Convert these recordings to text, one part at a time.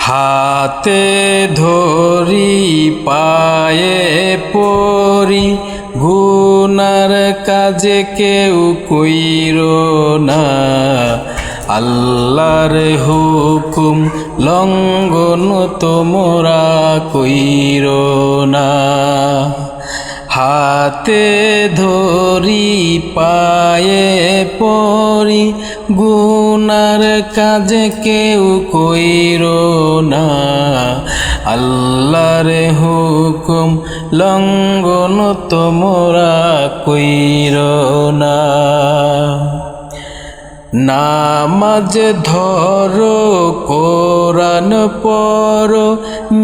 হাতে ধরি পায়ে পড়ি গুনার কাজে কেউ কইরো না, আল্লাহর হুকুম লঙ্ঘন তোমরা কইরো না। হাতে ধরি পায়ে পড়ি গুনার কাজে কেউ কইরো না, আল্লাহর হুকুম লঙ্ঘন তোমরা কইরো না। নামাজ ধরো কোরআন পড়ো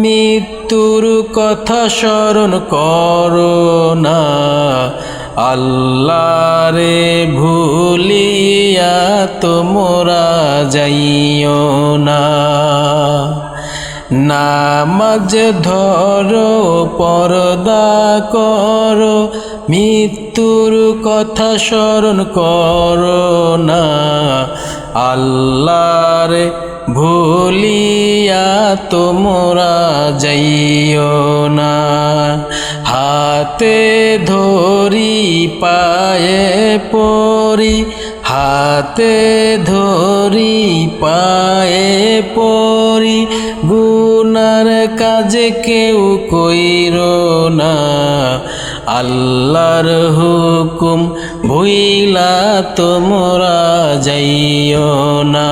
মৃত্যুর কথা স্মরণ করো না, আল্লাহরে ভুলিয়া তোমরা যাইও না। নামাজ ধরো পর্দা করো মৃত্যুর কথা স্মরণ করো না, আল্লাহরে ভুলিয়া তোমরা যাইও না। হাতে ধরি পায়ে পড়ি, হাতে ধরি পায়ে পড়ি গুনার কাজে কেউ কইরো না, আল্লাহর হুকুম ভুইলা তোমরা যাইও না।